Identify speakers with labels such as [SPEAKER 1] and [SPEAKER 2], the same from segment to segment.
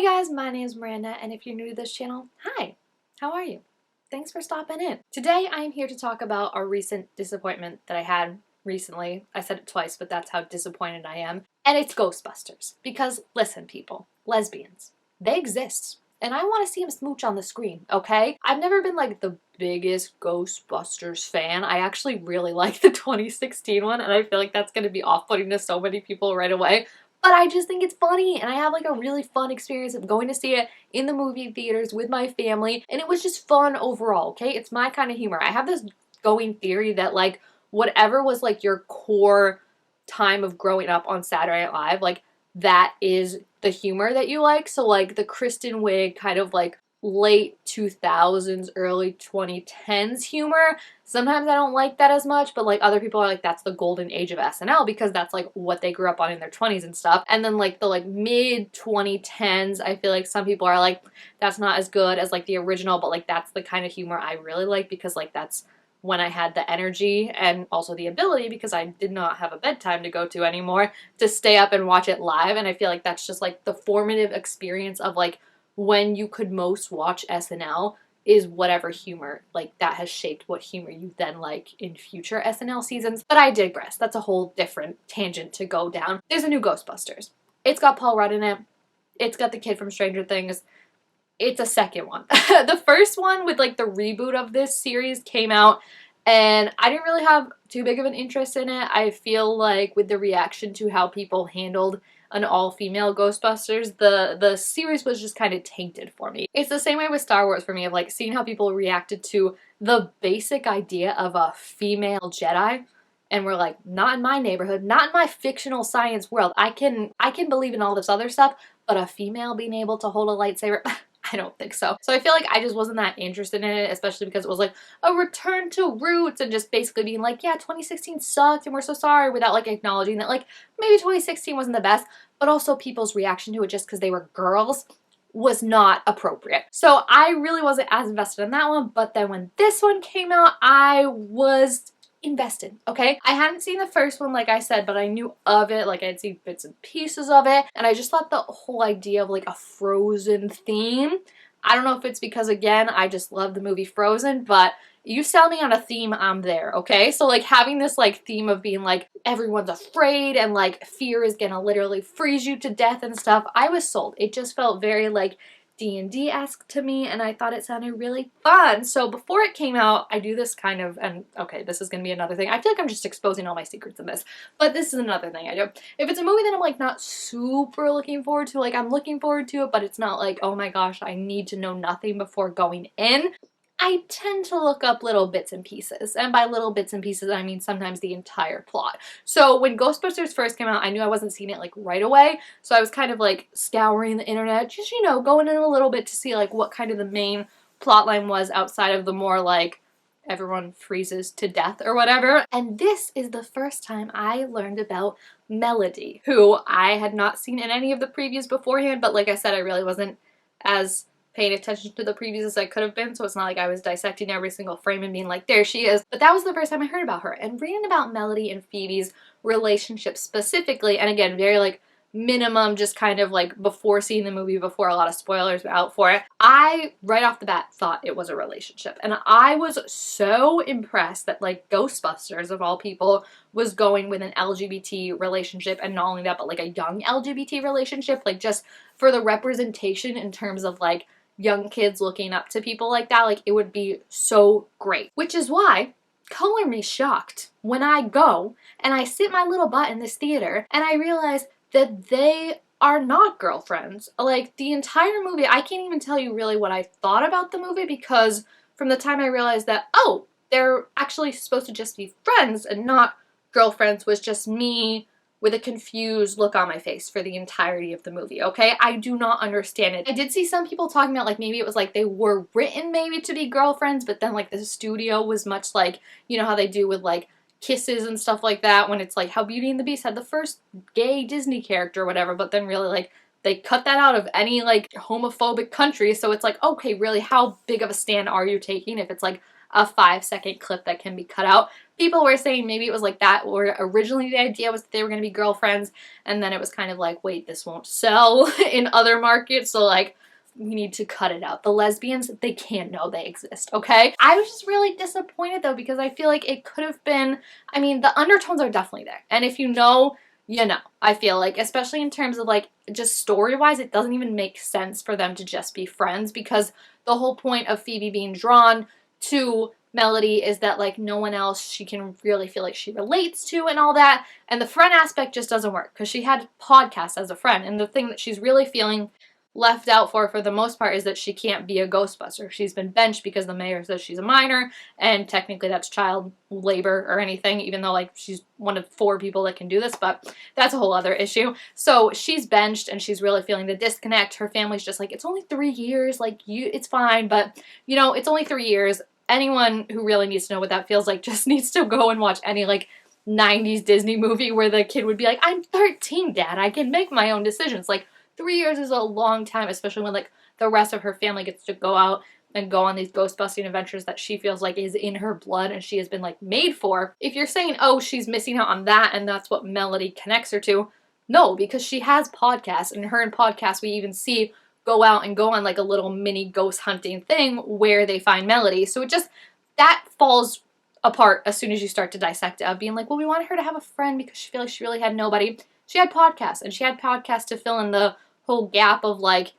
[SPEAKER 1] guys, my name is Miranda, and if you're new to this channel, hi, how are you? Thanks for stopping in. Today I am here to talk about a recent disappointment that I had recently. I said it twice, but that's how disappointed I am. And it's Ghostbusters. Because, listen people, lesbians, they exist. And I want to see them smooch on the screen, okay? I've never been like the biggest Ghostbusters fan. I actually really like the 2016 one, and I feel like that's going to be off-putting to so many people right away. But I just think it's funny, and I have like a really fun experience of going to see it in the movie theaters with my family, and it was just fun overall, okay? It's my kind of humor. I have this going theory that like whatever was like your core time of growing up on Saturday Night Live, like that is the humor that you like. So like the Kristen Wiig kind of like late 2000s, early 2010s humor. Sometimes I don't like that as much, but like other people are like, that's the golden age of SNL because that's like what they grew up on in their 20s and stuff. And then like the like mid 2010s, I feel like some people are like, that's not as good as like the original, but like that's the kind of humor I really like because like that's when I had the energy and also the ability, because I did not have a bedtime to go to anymore, to stay up and watch it live. And I feel like that's just like the formative experience of like when you could most watch SNL is whatever humor, like that has shaped what humor you then like in future SNL seasons. But I digress. That's a whole different tangent to go down. There's a new Ghostbusters. It's got Paul Rudd in it. It's got the kid from Stranger Things. It's a second one. The first one with like the reboot of this series came out and I didn't really have too big of an interest in it. I feel like with the reaction to how people handled an all-female Ghostbusters, the series was just kind of tainted for me. It's the same way with Star Wars for me, of like seeing how people reacted to the basic idea of a female Jedi. And we're like, not in my neighborhood, not in my fictional science world. I can believe in all this other stuff, but a female being able to hold a lightsaber, I don't think so. So I feel like I just wasn't that interested in it, especially because it was like a return to roots and just basically being like, yeah, 2016 sucked and we're so sorry, without like acknowledging that like maybe 2016 wasn't the best, but also people's reaction to it just because they were girls was not appropriate. So I really wasn't as invested in that one, but then when this one came out, I was invested, okay? I hadn't seen the first one, like I said, but I knew of it, like I'd seen bits and pieces of it, and I just thought the whole idea of like a Frozen theme, I don't know if it's because, again, I just love the movie Frozen, but you sell me on a theme, I'm there, okay? So like having this like theme of being like everyone's afraid and like fear is gonna literally freeze you to death and stuff, I was sold. It just felt very like D&D-esque to me, and I thought it sounded really fun. So before it came out, I do this kind of, and okay, this is gonna be another thing. I feel like I'm just exposing all my secrets in this, but this is another thing I do. If it's a movie that I'm like not super looking forward to, like I'm looking forward to it, but it's not like, oh my gosh, I need to know nothing before going in, I tend to look up little bits and pieces. And by little bits and pieces, I mean sometimes the entire plot. So when Ghostbusters first came out, I knew I wasn't seeing it like right away. So I was kind of like scouring the internet, just, you know, going in a little bit to see like what kind of the main plot line was outside of the more like everyone freezes to death or whatever. And this is the first time I learned about Melody, who I had not seen in any of the previews beforehand, but like I said, I really wasn't as paying attention to the previews as I could have been, so it's not like I was dissecting every single frame and being like, there she is. But that was the first time I heard about her. And reading about Melody and Phoebe's relationship specifically, and again, very like minimum, just kind of like before seeing the movie, before a lot of spoilers were out for it, I right off the bat thought it was a relationship. And I was so impressed that like Ghostbusters of all people was going with an LGBT relationship, and not only that, but like a young LGBT relationship, like just for the representation in terms of like young kids looking up to people like that, like it would be so great. Which is why, color me shocked when I go and I sit my little butt in this theater and I realize that they are not girlfriends. Like the entire movie, I can't even tell you really what I thought about the movie, because from the time I realized that, oh, they're actually supposed to just be friends and not girlfriends, was just me with a confused look on my face for the entirety of the movie, okay? I do not understand it. I did see some people talking about like maybe it was like they were written maybe to be girlfriends, but then like the studio was much like, you know how they do with like kisses and stuff like that, when it's like how Beauty and the Beast had the first gay Disney character or whatever, but then really like they cut that out of any like homophobic country, so it's like, okay, really, how big of a stand are you taking if it's like a 5-second clip that can be cut out. People were saying maybe it was like that, or originally the idea was that they were going to be girlfriends, and then it was kind of like, wait, this won't sell in other markets, so like, we need to cut it out. The lesbians, they can't know they exist, okay? I was just really disappointed though, because I feel like it could have been, I mean, the undertones are definitely there. And if you know, you know. I feel like, especially in terms of like, just story-wise, it doesn't even make sense for them to just be friends, because the whole point of Phoebe being drawn to Melody is that like no one else she can really feel like she relates to and all that. And the friend aspect just doesn't work, because she had podcasts as a friend, and the thing that she's really feeling left out for the most part is that she can't be a Ghostbuster. She's been benched because the mayor says she's a minor, and technically that's child labor or anything, even though like she's one of 4 people that can do this, but that's a whole other issue. So she's benched and she's really feeling the disconnect. Her family's just like, it's only 3 years, like it's fine, but you know, it's only 3 years. Anyone who really needs to know what that feels like just needs to go and watch any like 90s Disney movie where the kid would be like, I'm 13, Dad, I can make my own decisions. Like 3 years is a long time, especially when like the rest of her family gets to go out and go on these ghost-busting adventures that she feels like is in her blood and she has been like made for. If you're saying, oh, she's missing out on that and that's what Melody connects her to, no, because she has podcasts, and her in podcasts we even see go out and go on like a little mini ghost hunting thing where they find Melody. So it just, that falls apart as soon as you start to dissect it, of being like, well, we wanted her to have a friend because she feels like she really had nobody. She had podcasts, and she had podcasts to fill in the whole gap of like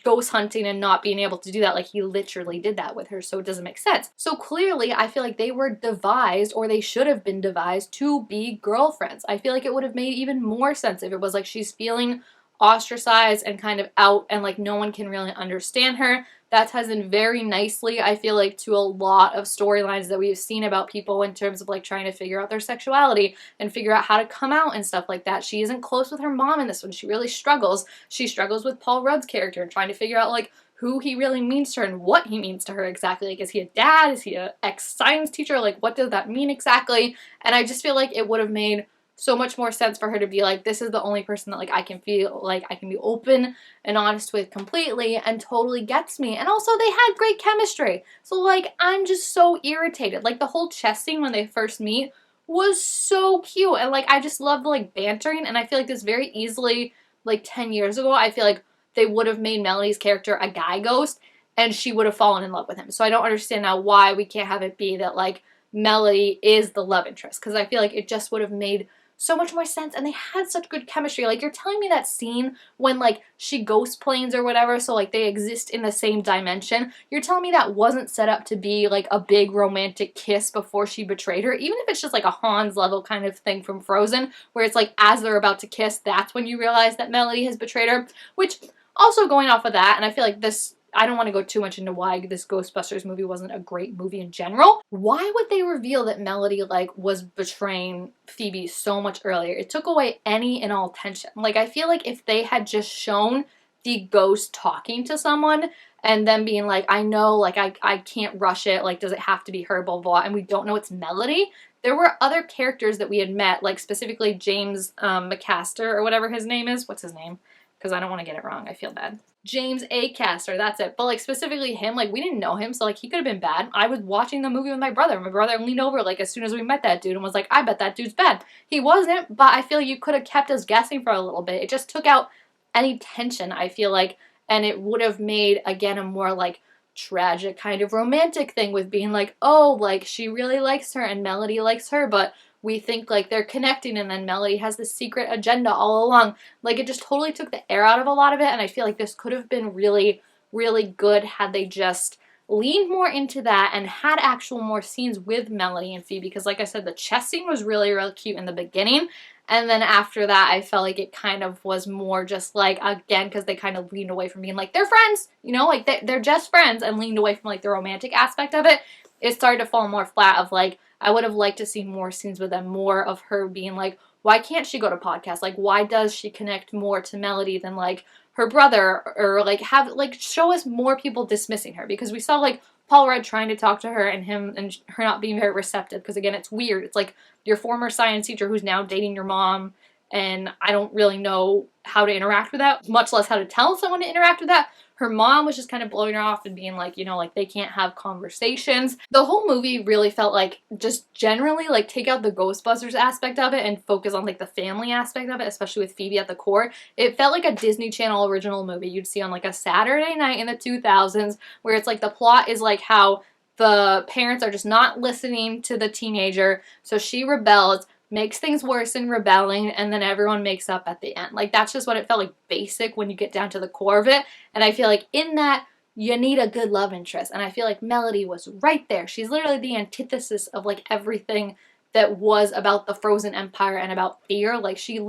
[SPEAKER 1] ghost hunting and not being able to do that. Like he literally did that with her, so it doesn't make sense. So clearly I feel like they were devised, or they should have been devised, to be girlfriends. I feel like it would have made even more sense if it was like she's feeling ostracized and kind of out and like no one can really understand her. That ties in very nicely, I feel like, to a lot of storylines that we've seen about people in terms of like trying to figure out their sexuality and figure out how to come out and stuff like that. She isn't close with her mom in this one. She really struggles. She struggles with Paul Rudd's character and trying to figure out like who he really means to her and what he means to her exactly. Like, is he a dad? Is he an ex-science teacher? Like, what does that mean exactly? And I just feel like it would have made so much more sense for her to be like, this is the only person that like I can feel like I can be open and honest with completely and totally gets me. And also they had great chemistry. So like, I'm just so irritated. Like the whole chess scene when they first meet was so cute. And like, I just love the like bantering. And I feel like this very easily, like 10 years ago, I feel like they would have made Melody's character a guy ghost and she would have fallen in love with him. So I don't understand now why we can't have it be that like Melody is the love interest. Because I feel like it just would have made so much more sense, and they had such good chemistry. Like, you're telling me that scene when, like, she ghost planes or whatever, so, like, they exist in the same dimension, you're telling me that wasn't set up to be, like, a big romantic kiss before she betrayed her? Even if it's just, like, a Hans level kind of thing from Frozen, where it's, like, as they're about to kiss, that's when you realize that Melody has betrayed her, which, also going off of that, and I feel like this, I don't want to go too much into why this Ghostbusters movie wasn't a great movie in general. Why would they reveal that Melody, like, was betraying Phoebe so much earlier? It took away any and all tension. Like, I feel like if they had just shown the ghost talking to someone and then being like, I know, like, I can't rush it, like, does it have to be her, blah, blah, and we don't know it's Melody. There were other characters that we had met, like, specifically James McCaster, or whatever his name is. What's his name? Because I don't want to get it wrong. I feel bad. James A. Caster, that's it. But, like, specifically him, like, we didn't know him, so, like, he could have been bad. I was watching the movie with my brother. My brother leaned over, like, as soon as we met that dude and was like, I bet that dude's bad. He wasn't, but I feel you could have kept us guessing for a little bit. It just took out any tension, I feel like, and it would have made, again, a more, like, tragic kind of romantic thing with being like, oh, like, she really likes her and Melody likes her, but we think like they're connecting, and then Melody has this secret agenda all along. Like, it just totally took the air out of a lot of it, and I feel like this could have been really, really good had they just leaned more into that and had actual more scenes with Melody and Phoebe, because like I said, the chess scene was really, really cute in the beginning, and then after that I felt like it kind of was more just like, again, because they kind of leaned away from being like, they're friends, you know, like they're just friends, and leaned away from like the romantic aspect of it. It started to fall more flat of like, I would have liked to see more scenes with them, more of her being like, why can't she go to podcasts? Like, why does she connect more to Melody than, like, her brother? Or, like, have, like, show us more people dismissing her. Because we saw, like, Paul Rudd trying to talk to her and him and her not being very receptive. Because, again, it's weird. It's like your former science teacher who's now dating your mom and I don't really know how to interact with that, much less how to tell someone to interact with that. Her mom was just kind of blowing her off and being like, you know, like they can't have conversations. The whole movie really felt like just generally like take out the Ghostbusters aspect of it and focus on like the family aspect of it, especially with Phoebe at the core. It felt like a Disney Channel original movie you'd see on like a Saturday night in the 2000s, where it's like the plot is like how the parents are just not listening to the teenager, so she rebels, makes things worse in rebelling, and then everyone makes up at the end. Like, that's just what it felt like, basic when you get down to the core of it. And I feel like in that, you need a good love interest. And I feel like Melody was right there. She's literally the antithesis of like everything that was about the Frozen Empire and about fear. Like, she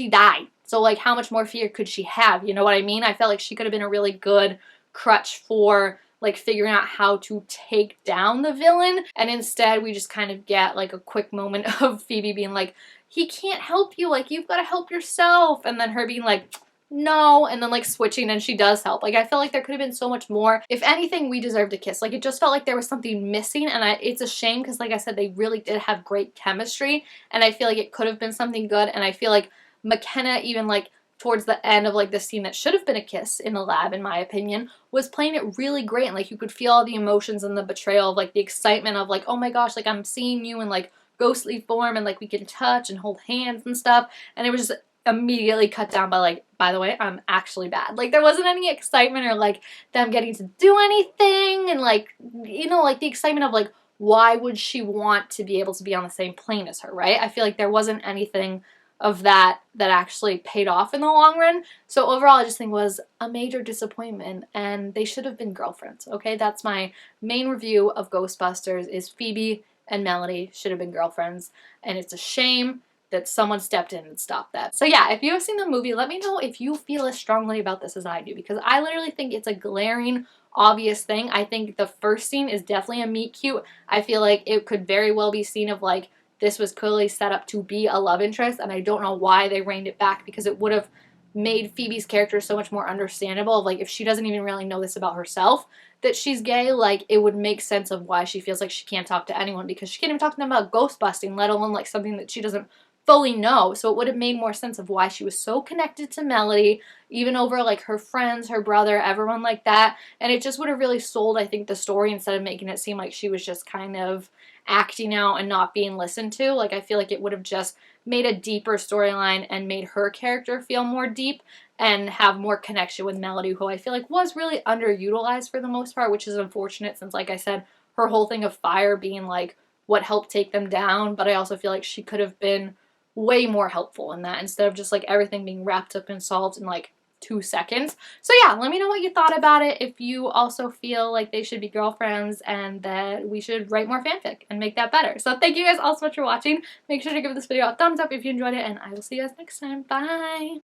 [SPEAKER 1] died. So like, how much more fear could she have? You know what I mean? I felt like she could have been a really good crutch for like figuring out how to take down the villain, and instead we just kind of get like a quick moment of Phoebe being like, he can't help you, like you've got to help yourself, and then her being like, no, and then like switching and she does help. Like, I feel like there could have been so much more. If anything, we deserved a kiss. Like, it just felt like there was something missing, and it's a shame because like I said, they really did have great chemistry, and I feel like it could have been something good. And I feel like McKenna, even like towards the end of like the scene that should have been a kiss in the lab, in my opinion, was playing it really great. And like, you could feel all the emotions and the betrayal of like the excitement of like, oh my gosh, like I'm seeing you in like ghostly form, and like we can touch and hold hands and stuff. And it was just immediately cut down by like, by the way, I'm actually bad. Like, there wasn't any excitement or like them getting to do anything, and like, you know, like the excitement of like, why would she want to be able to be on the same plane as her, right? I feel like there wasn't anything of that actually paid off in the long run. So overall, I just think it was a major disappointment, and they should have been girlfriends, okay? That's my main review of Ghostbusters, is Phoebe and Melody should have been girlfriends, and it's a shame that someone stepped in and stopped that. So yeah, if you have seen the movie, let me know if you feel as strongly about this as I do, because I literally think it's a glaring, obvious thing. I think the first scene is definitely a meet cute. I feel like it could very well be seen of like, this was clearly set up to be a love interest, and I don't know why they reined it back, because it would have made Phoebe's character so much more understandable. Of like, if she doesn't even really know this about herself, that she's gay, like it would make sense of why she feels like she can't talk to anyone, because she can't even talk to them about ghost busting, let alone like something that she doesn't fully know. So it would have made more sense of why she was so connected to Melody, even over like her friends, her brother, everyone like that. And it just would have really sold, I think, the story, instead of making it seem like she was just kind of acting out and not being listened to. Like, I feel like it would have just made a deeper storyline and made her character feel more deep and have more connection with Melody, who I feel like was really underutilized for the most part, which is unfortunate, since like I said, her whole thing of fire being like what helped take them down. But I also feel like she could have been way more helpful in that, instead of just like everything being wrapped up and solved in like 2 seconds. So yeah, let me know what you thought about it. If you also feel like they should be girlfriends and that we should write more fanfic and make that better. So thank you guys all so much for watching. Make sure to give this video a thumbs up if you enjoyed it, and I will see you guys next time. Bye!